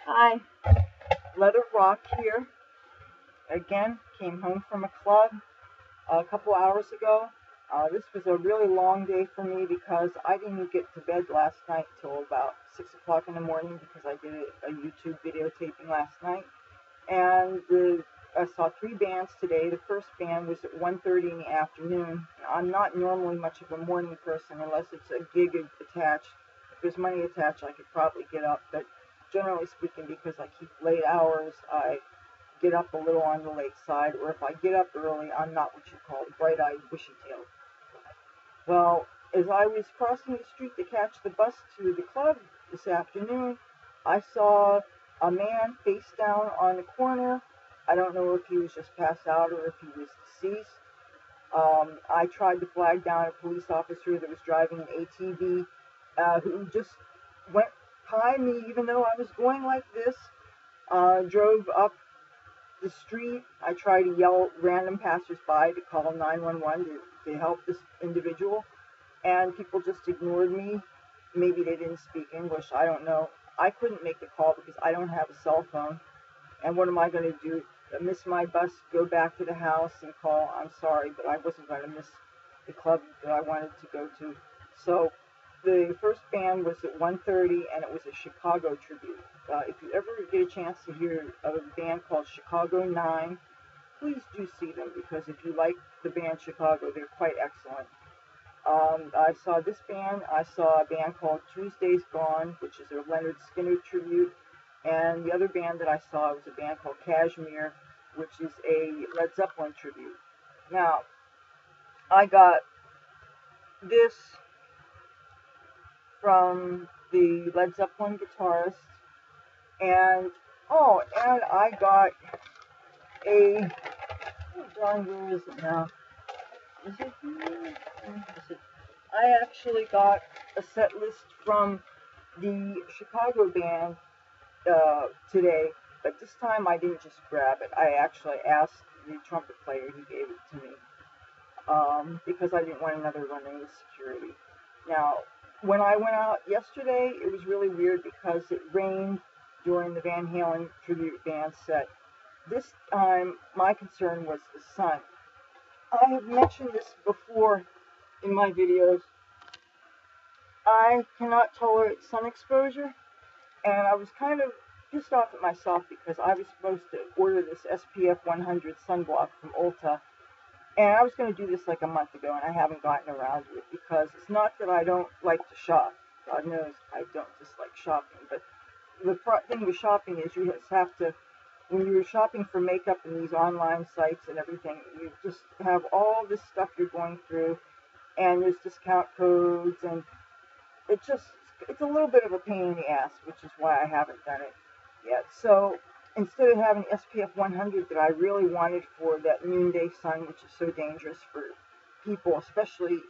Hi, Leathur Rokk here. Again, came home from a club a couple hours ago. This was a really long day for me because I didn't get to bed last night till about 6 o'clock in the morning because I did a YouTube videotaping last night. And I saw 3 bands today. The first band was at 1:30 in the afternoon. I'm not normally much of a morning person unless it's a gig attached. If there's money attached, I could probably get up, but generally speaking, because I keep late hours, I get up a little on the late side, or if I get up early, I'm not what you call bright-eyed, bushy-tailed. Well, as I was crossing the street to catch the bus to the club this afternoon, I saw a man face down on the corner. I don't know if he was just passed out or if he was deceased. I tried to flag down a police officer that was driving an ATV who just went by me even though I was going like this, drove up the street. I tried to yell at random passersby to call 911 to help this individual, and people just ignored me. Maybe they didn't speak English, I don't know. I couldn't make the call because I don't have a cell phone, and what am I going to do? Miss my bus, go back to the house and call? I'm sorry, but I wasn't going to miss the club that I wanted to go to. So the first band was at 1:30, and it was a Chicago tribute. If you ever get a chance to hear a band called Chicago 9, please do see them, because if you like the band Chicago, they're quite excellent. I saw this band. I saw a band called Tuesday's Gone, which is a Leonard Skinner tribute. And the other band that I saw was a band called Kashmir, which is a Led Zeppelin tribute. Now, I got this from the Led Zeppelin guitarist, and I got a, where is it now? Is it here? I actually got a set list from the Chicago band today, but this time I didn't just grab it. I actually asked the trumpet player, he gave it to me, because I didn't want another run-in with security. Now, when I went out yesterday, it was really weird because it rained during the Van Halen tribute band set. This time, my concern was the sun. I have mentioned this before in my videos. I cannot tolerate sun exposure, and I was kind of pissed off at myself because I was supposed to order this SPF 100 sunblock from Ulta, and I was going to do this like a month ago, and I haven't gotten around to it because it's not that I don't like to shop. God knows I don't dislike shopping, but the thing with shopping is you just have to, when you're shopping for makeup and these online sites and everything, you just have all this stuff you're going through, and there's discount codes, and it's a little bit of a pain in the ass, which is why I haven't done it yet. So instead of having SPF 100 that I really wanted for that noonday sun, which is so dangerous for people, especially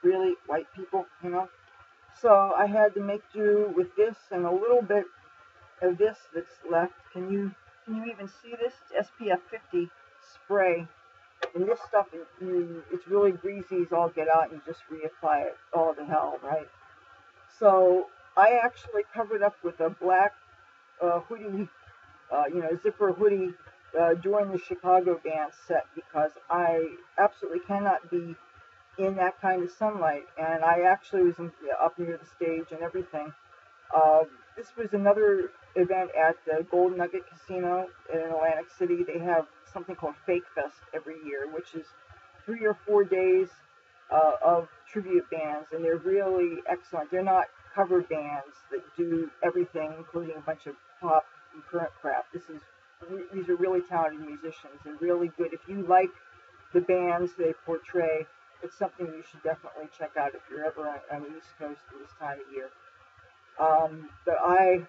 really white people, you know. So I had to make do with this and a little bit of this that's left. Can you even see this? It's SPF 50 spray. And this stuff, it's really greasy as all get out, and you just reapply it all to hell, right? So I actually covered up with a black hoodie, zipper hoodie during the Chicago band set because I absolutely cannot be in that kind of sunlight. And I actually was up near the stage and everything. This was another event at the Golden Nugget Casino in Atlantic City. They have something called FAKFEST every year, which is 3 or 4 days of tribute bands, and they're really excellent. They're not cover bands that do everything, including a bunch of pop and current crap. These are really talented musicians. They're really good. If you like the bands they portray, it's something you should definitely check out if you're ever on the East Coast at this time of year. But I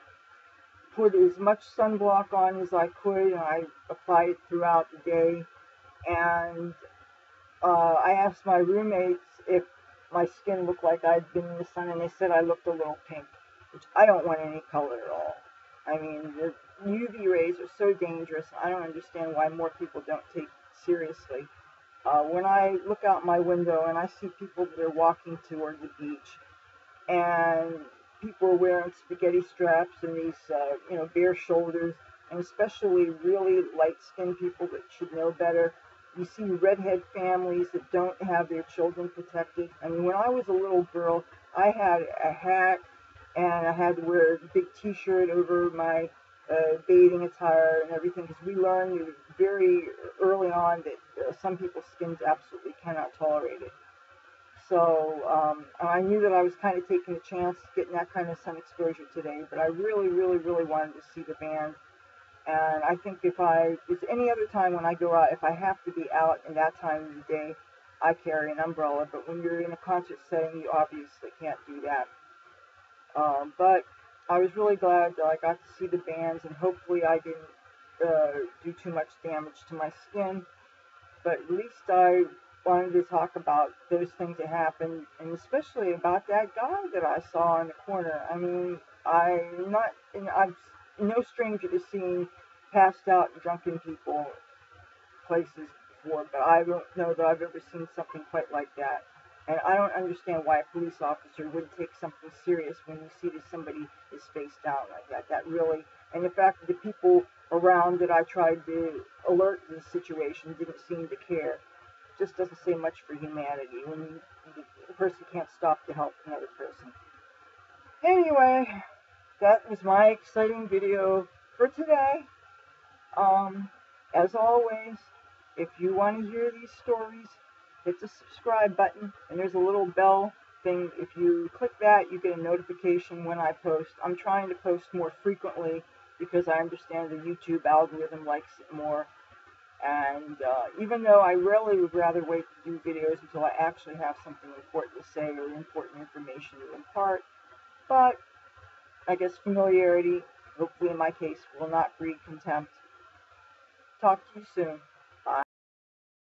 put as much sunblock on as I could, and I applied it throughout the day. And I asked my roommates if my skin looked like I'd been in the sun, and they said I looked a little pink, which I don't want any color at all. I mean, the UV rays are so dangerous. I don't understand why more people don't take it seriously. When I look out my window and I see people that are walking toward the beach, and people are wearing spaghetti straps and these, you know, bare shoulders, and especially really light-skinned people that should know better. You see redhead families that don't have their children protected. I mean, when I was a little girl, I had a hat, and I had to wear a big t-shirt over my bathing attire and everything, because we learned very early on that some people's skins absolutely cannot tolerate it. So I knew that I was kind of taking a chance getting that kind of sun exposure today, but I really, really, really wanted to see the band. And I think if it's any other time when I go out, if I have to be out in that time of the day, I carry an umbrella. But when you're in a concert setting, you obviously can't do that. But I was really glad that I got to see the bands, and hopefully I didn't do too much damage to my skin. But at least I wanted to talk about those things that happened, and especially about that guy that I saw in the corner. I mean, I'm no stranger to seeing passed out and drunken people places before, but I don't know that I've ever seen something quite like that. And I don't understand why a police officer wouldn't take something serious when you see that somebody is face down like that. That really, and the fact that the people around that I tried to alert to the situation didn't seem to care, just doesn't say much for humanity when the person can't stop to help another person. Anyway, that was my exciting video for today. As always, if you want to hear these stories, hit the subscribe button, and there's a little bell thing. If you click that, you get a notification when I post. I'm trying to post more frequently because I understand the YouTube algorithm likes it more. And even though I really would rather wait to do videos until I actually have something important to say or important information to impart, but I guess familiarity, hopefully in my case, will not breed contempt. Talk to you soon.